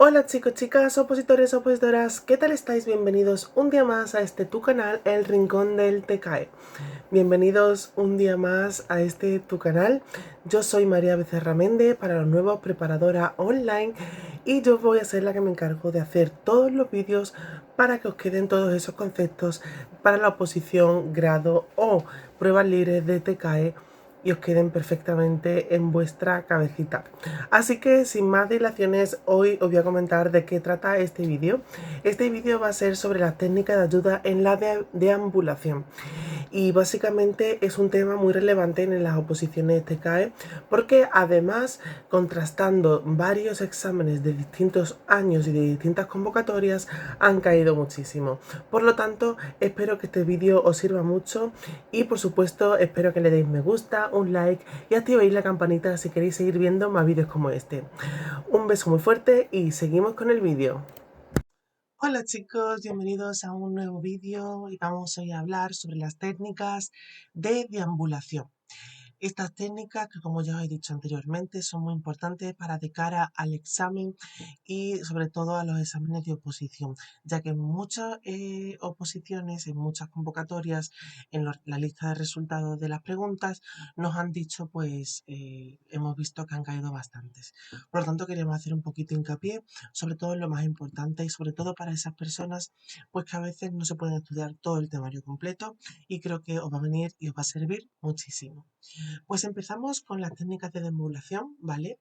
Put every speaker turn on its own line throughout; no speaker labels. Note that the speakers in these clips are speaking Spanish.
Hola chicos, chicas, opositores, opositoras, ¿qué tal estáis? Bienvenidos un día más a este tu canal, El Rincón del TKE. Bienvenidos un día más a este tu canal. Yo soy María Becerra Méndez, para los nuevos preparadora online, y yo voy a ser la que me encargo de hacer todos los vídeos para que os queden todos esos conceptos para la oposición, grado o pruebas libres de TKE y os queden perfectamente en vuestra cabecita. Así que sin más dilaciones, hoy os voy a comentar de qué trata este vídeo. Este vídeo va a ser sobre las técnicas de ayuda en la deambulación. Y básicamente es un tema muy relevante en las oposiciones TKE, porque además, contrastando varios exámenes de distintos años y de distintas convocatorias, han caído muchísimo. Por lo tanto, espero que este vídeo os sirva mucho y por supuesto espero que le deis me gusta, un like y activéis la campanita si queréis seguir viendo más vídeos como este. Un beso muy fuerte y seguimos con el vídeo. Hola chicos, bienvenidos a un nuevo vídeo y vamos hoy a hablar sobre las técnicas de deambulación. Estas técnicas, que como ya os he dicho anteriormente, son muy importantes para de cara al examen y sobre todo a los exámenes de oposición, ya que en muchas oposiciones, en muchas convocatorias, en la lista de resultados de las preguntas, nos han dicho, pues, hemos visto que han caído bastantes. Por lo tanto, queremos hacer un poquito hincapié, sobre todo en lo más importante y sobre todo para esas personas, pues que a veces no se pueden estudiar todo el temario completo, y creo que os va a venir y os va a servir muchísimo. Pues empezamos con las técnicas de deambulación, ¿vale?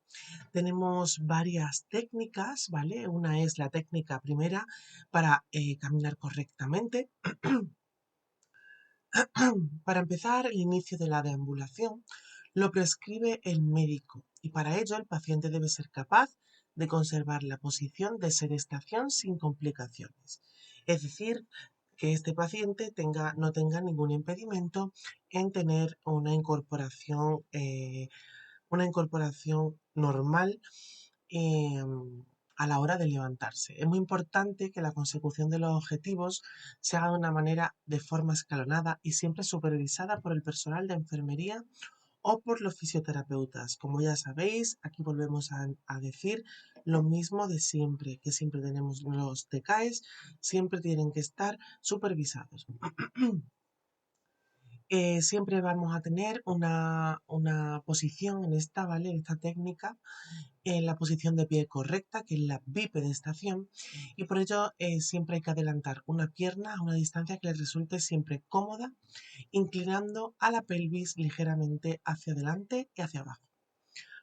Tenemos varias técnicas, ¿vale? Una es la técnica primera para caminar correctamente. Para empezar, el inicio de la deambulación lo prescribe el médico, y para ello el paciente debe ser capaz de conservar la posición de sedestación sin complicaciones. Es decir, que este paciente no tenga ningún impedimento en tener una incorporación normal eh, a la hora de levantarse. Es muy importante que la consecución de los objetivos se haga de una manera de forma escalonada y siempre supervisada por el personal de enfermería o por los fisioterapeutas. Como ya sabéis, aquí volvemos a decir lo mismo de siempre, que siempre tenemos los TKEs, siempre tienen que estar supervisados. Siempre vamos a tener una posición en esta, ¿vale? En esta técnica, en la posición de pie correcta, que es la bipedestación, y por ello siempre hay que adelantar una pierna a una distancia que les resulte siempre cómoda, inclinando a la pelvis ligeramente hacia adelante y hacia abajo.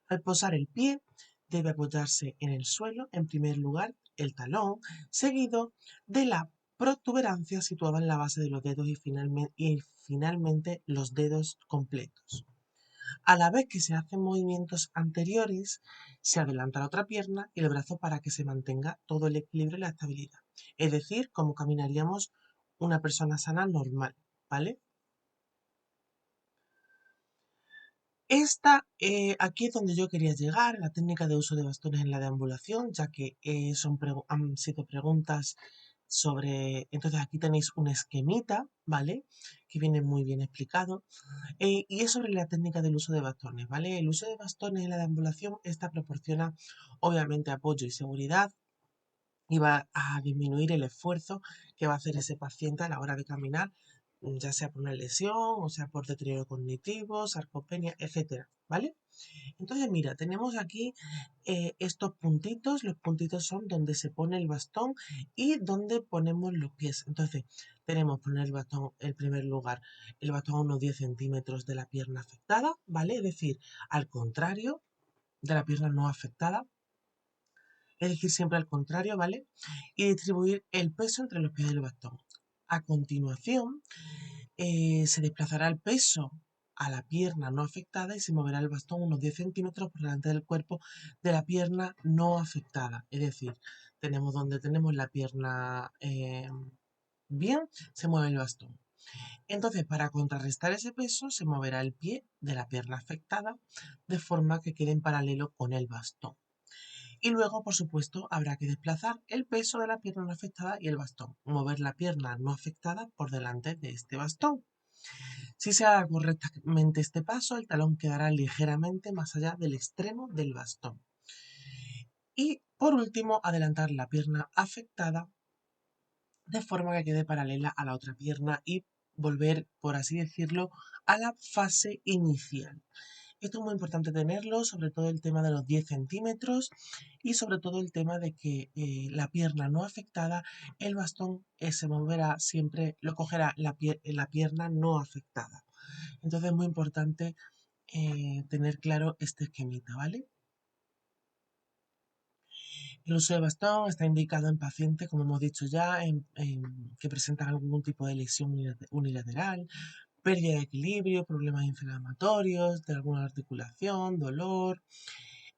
Al posar el pie, debe apoyarse en el suelo, en primer lugar el talón, seguido de la protuberancia situada en la base de los dedos y finalmente los dedos completos. A la vez que se hacen movimientos anteriores, se adelanta la otra pierna y el brazo para que se mantenga todo el equilibrio y la estabilidad. Es decir, como caminaríamos una persona sana normal, ¿vale? Aquí es donde yo quería llegar, la técnica de uso de bastones en la deambulación, ya que han sido preguntas sobre. Entonces aquí tenéis un esquemita, ¿vale? Que viene muy bien explicado. Y es sobre la técnica del uso de bastones, ¿vale? El uso de bastones en la deambulación, esta proporciona obviamente apoyo y seguridad, y va a disminuir el esfuerzo que va a hacer ese paciente a la hora de caminar, ya sea por una lesión, o sea por deterioro cognitivo, sarcopenia, etcétera, ¿vale? Entonces, mira, tenemos aquí estos puntitos. Los puntitos son donde se pone el bastón y donde ponemos los pies. Entonces, tenemos poner el bastón, en primer lugar, el bastón a unos 10 centímetros de la pierna afectada, ¿vale? Es decir, al contrario de la pierna no afectada, es decir, siempre al contrario, ¿vale? Y distribuir el peso entre los pies del bastón. A continuación, se desplazará el peso a la pierna no afectada y se moverá el bastón unos 10 centímetros por delante del cuerpo de la pierna no afectada. Es decir, tenemos donde tenemos la pierna bien, se mueve el bastón. Entonces, para contrarrestar ese peso, se moverá el pie de la pierna afectada de forma que quede en paralelo con el bastón. Y luego, por supuesto, habrá que desplazar el peso de la pierna no afectada y el bastón. Mover la pierna no afectada por delante de este bastón. Si se haga correctamente este paso, el talón quedará ligeramente más allá del extremo del bastón. Y por último, adelantar la pierna afectada de forma que quede paralela a la otra pierna y volver, por así decirlo, a la fase inicial. Esto es muy importante tenerlo, sobre todo el tema de los 10 centímetros y sobre todo el tema de que la pierna no afectada, el bastón se moverá siempre, lo cogerá la pierna no afectada. Entonces es muy importante tener claro este esquemita, ¿vale? El uso de bastón está indicado en pacientes, como hemos dicho ya, que presentan algún tipo de lesión unilateral, pérdida de equilibrio, problemas inflamatorios de alguna articulación, dolor,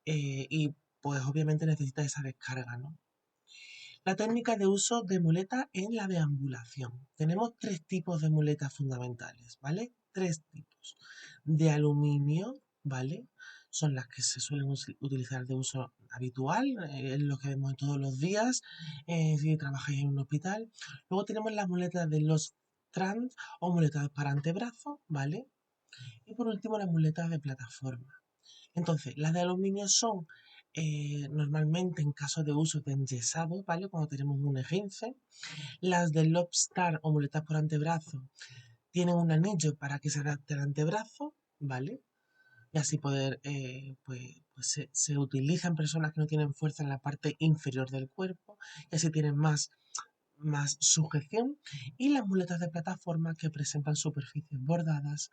y pues obviamente necesita esa descarga, ¿no? La técnica de uso de muleta en la deambulación. Tenemos tres tipos de muletas fundamentales, ¿vale? Tres tipos. De aluminio, ¿vale? Son las que se suelen utilizar de uso habitual, es lo que vemos todos los días si trabajáis en un hospital. Luego tenemos las muletas de los trans o muletas para antebrazo, ¿vale? Y por último las muletas de plataforma. Entonces, las de aluminio son normalmente en caso de uso de enyesado, ¿vale? Cuando tenemos un esguince. Las de Lobstar o muletas por antebrazo tienen un anillo para que se adapte al antebrazo, ¿vale? Y así poder, pues se utiliza en personas que no tienen fuerza en la parte inferior del cuerpo y así tienen más sujeción. Y las muletas de plataforma que presentan superficies bordadas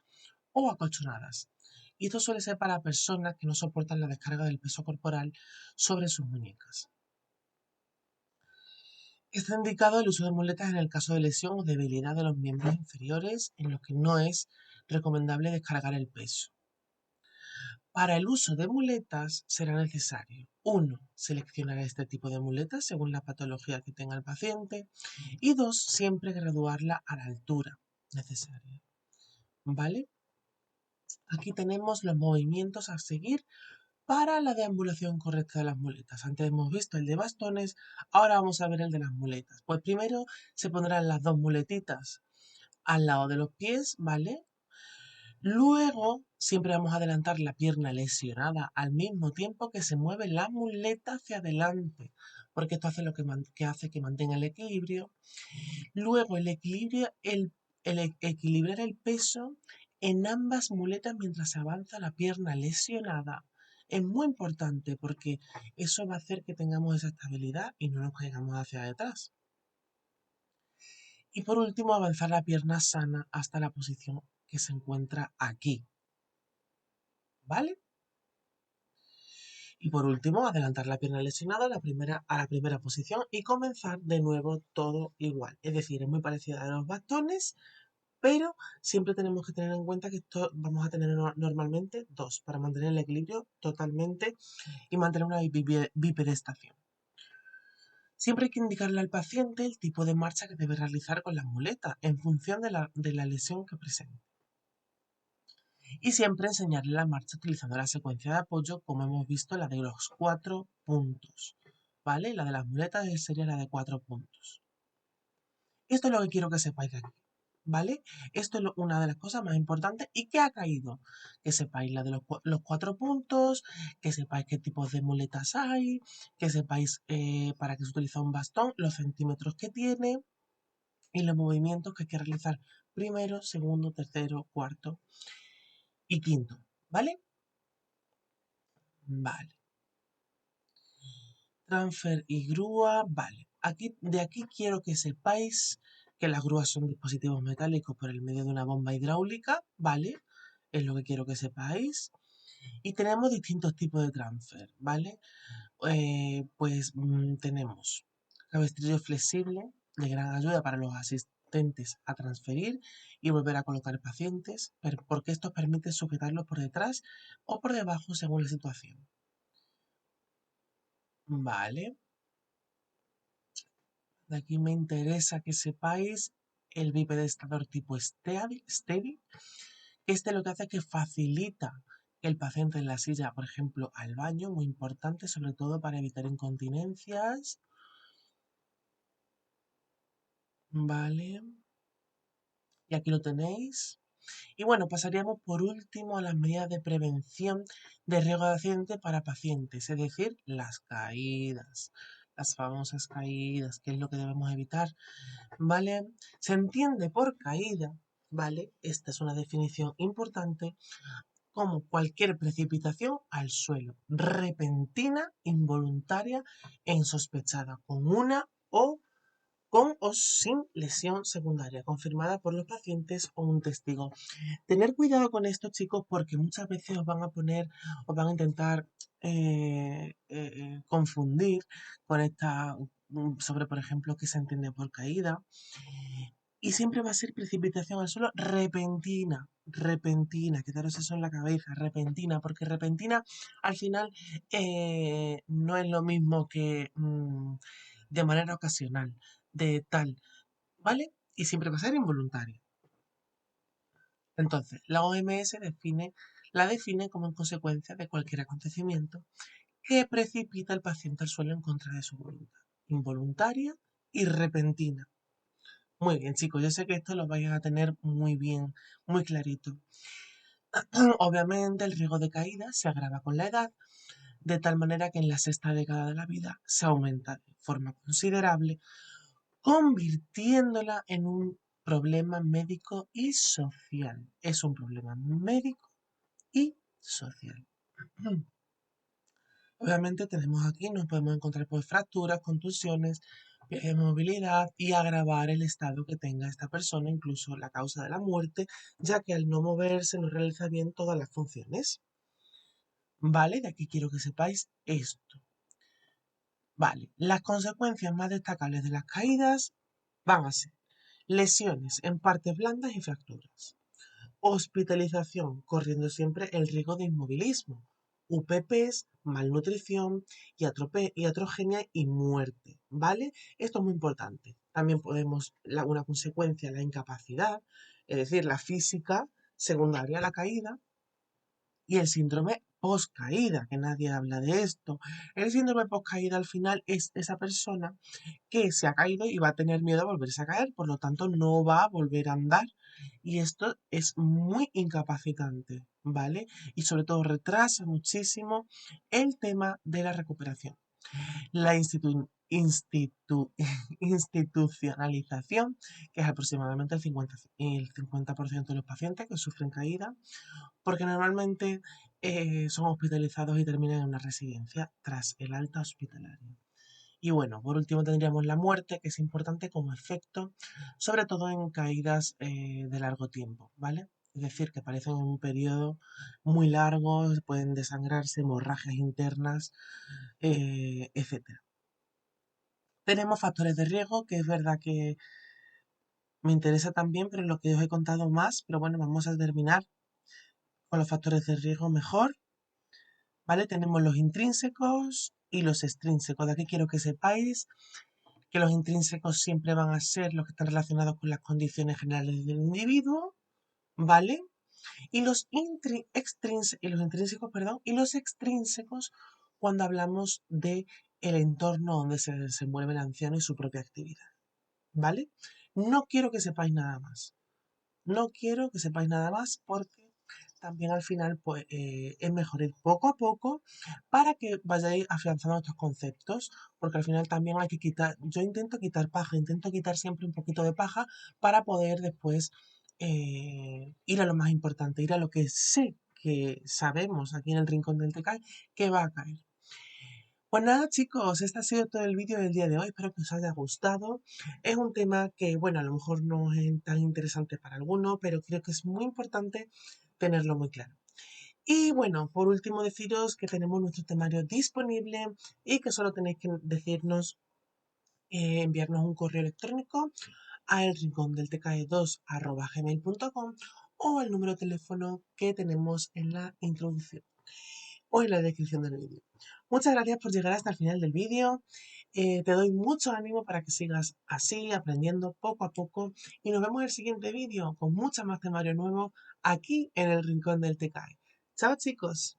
o acolchonadas. Y esto suele ser para personas que no soportan la descarga del peso corporal sobre sus muñecas. Está indicado el uso de muletas en el caso de lesión o debilidad de los miembros inferiores en los que no es recomendable descargar el peso. Para el uso de muletas será necesario: 1. Seleccionar este tipo de muletas según la patología que tenga el paciente. Y 2. Siempre graduarla a la altura necesaria. ¿Vale? Aquí tenemos los movimientos a seguir para la deambulación correcta de las muletas. Antes hemos visto el de bastones, ahora vamos a ver el de las muletas. Pues primero se pondrán las dos muletitas al lado de los pies, ¿vale? Luego siempre vamos a adelantar la pierna lesionada al mismo tiempo que se mueve la muleta hacia adelante, porque esto hace lo que hace que mantenga el equilibrio. Luego equilibrar el peso en ambas muletas mientras se avanza la pierna lesionada es muy importante porque eso va a hacer que tengamos esa estabilidad y no nos caigamos hacia detrás. Y por último, avanzar la pierna sana hasta la posición que se encuentra aquí. ¿Vale? Y por último, adelantar la pierna lesionada a la primera posición y comenzar de nuevo todo igual. Es decir, es muy parecida a los bastones, pero siempre tenemos que tener en cuenta que esto vamos a tener normalmente dos para mantener el equilibrio totalmente y mantener una bipedestación. Siempre hay que indicarle al paciente el tipo de marcha que debe realizar con las muletas en función de la lesión que presente. Y siempre enseñarle la marcha utilizando la secuencia de apoyo, como hemos visto, la de los 4 puntos. ¿Vale? La de las muletas sería la de 4 puntos. Esto es lo que quiero que sepáis de aquí. ¿Vale? Esto es una de las cosas más importantes y que ha caído. Que sepáis la de los 4 puntos, que sepáis qué tipos de muletas hay, que sepáis para qué se utiliza un bastón, los centímetros que tiene y los movimientos que hay que realizar primero, segundo, tercero, cuarto y quinto. ¿Vale? Vale. Transfer y grúa, vale. De aquí quiero que sepáis que las grúas son dispositivos metálicos por el medio de una bomba hidráulica, ¿vale? Es lo que quiero que sepáis. Y tenemos distintos tipos de transfer, ¿vale? Tenemos cabestrillo flexible de gran ayuda para los asistentes a transferir y volver a colocar pacientes, porque esto permite sujetarlos por detrás o por debajo según la situación. Vale. De aquí me interesa que sepáis el bipedestador tipo Steady, que lo que hace es que facilita que el paciente en la silla, por ejemplo, al baño, muy importante, sobre todo para evitar incontinencias. Vale. Y aquí lo tenéis. Y bueno, pasaríamos por último a las medidas de prevención de riesgo de accidente para pacientes, es decir, las caídas, las famosas caídas, que es lo que debemos evitar, ¿vale? Se entiende por caída, ¿vale? Esta es una definición importante, como cualquier precipitación al suelo, repentina, involuntaria e insospechada, con o sin lesión secundaria, confirmada por los pacientes o un testigo. Tener cuidado con esto, chicos, porque muchas veces os van a intentar confundir con esta, sobre, por ejemplo, que se entiende por caída. Y siempre va a ser precipitación al suelo repentina, repentina, quedaros eso en la cabeza, repentina, porque repentina al final no es lo mismo que de manera ocasional, de tal, ¿vale? Y siempre va a ser involuntaria. Entonces, la OMS la define como en consecuencia de cualquier acontecimiento que precipita al paciente al suelo en contra de su voluntad, involuntaria y repentina. Muy bien, chicos, yo sé que esto lo vais a tener muy bien, muy clarito. Obviamente, el riesgo de caída se agrava con la edad, de tal manera que en la sexta década de la vida se aumenta de forma considerable, convirtiéndola en un problema médico y social. Es un problema médico y social. Obviamente tenemos aquí, nos podemos encontrar pues fracturas, contusiones, viaje de movilidad y agravar el estado que tenga esta persona, incluso la causa de la muerte, ya que al no moverse no realiza bien todas las funciones. ¿Vale? De aquí quiero que sepáis esto. Vale, las consecuencias más destacables de las caídas van a ser lesiones en partes blandas y fracturas. Hospitalización, corriendo siempre el riesgo de inmovilismo, UPPs, malnutrición, iatrogenia y muerte, ¿vale? Esto es muy importante. También podemos, una consecuencia, la incapacidad, es decir, la física secundaria a la caída, y el síndrome post-caída, que nadie habla de esto. El síndrome post-caída al final es esa persona que se ha caído y va a tener miedo a volverse a caer, por lo tanto no va a volver a andar. Y esto es muy incapacitante, ¿vale? Y sobre todo retrasa muchísimo el tema de la recuperación. La institucionalización, que es aproximadamente el 50% de los pacientes que sufren caída, porque normalmente son hospitalizados y terminan en una residencia tras el alta hospitalaria. Y bueno, por último tendríamos la muerte, que es importante como efecto, sobre todo en caídas de largo tiempo, ¿vale? Es decir, que aparecen en un periodo muy largo, pueden desangrarse, hemorragias internas, etc. Tenemos factores de riesgo, que es verdad que me interesa también, pero lo que os he contado más, pero bueno, vamos a terminar con los factores de riesgo mejor, ¿vale? Tenemos los intrínsecos y los extrínsecos. De aquí quiero que sepáis que los intrínsecos siempre van a ser los que están relacionados con las condiciones generales del individuo, ¿vale? Y los intrínsecos, perdón, y los extrínsecos cuando hablamos de el entorno donde se desenvuelve el anciano y su propia actividad, ¿vale? No quiero que sepáis nada más. No quiero que sepáis nada más porque también al final pues, es mejor ir poco a poco para que vayáis afianzando estos conceptos, porque al final también hay que quitar, yo intento quitar paja, intento quitar siempre un poquito de paja para poder después ir a lo más importante, ir a lo que sé que sabemos aquí en el Rincón del TK que va a caer. Pues nada, chicos, este ha sido todo el vídeo del día de hoy. Espero que os haya gustado. Es un tema que, bueno, a lo mejor no es tan interesante para algunos, pero creo que es muy importante tenerlo muy claro. Y bueno, por último, deciros que tenemos nuestro temario disponible y que solo tenéis que decirnos, enviarnos un correo electrónico a elrincondeltke2@gmail.com o el número de teléfono que tenemos en la introducción o en la descripción del vídeo. Muchas gracias por llegar hasta el final del vídeo. Te doy mucho ánimo para que sigas así, aprendiendo poco a poco. Y nos vemos en el siguiente vídeo con mucho más temario nuevo aquí en el Rincón del TKE. Chao, chicos.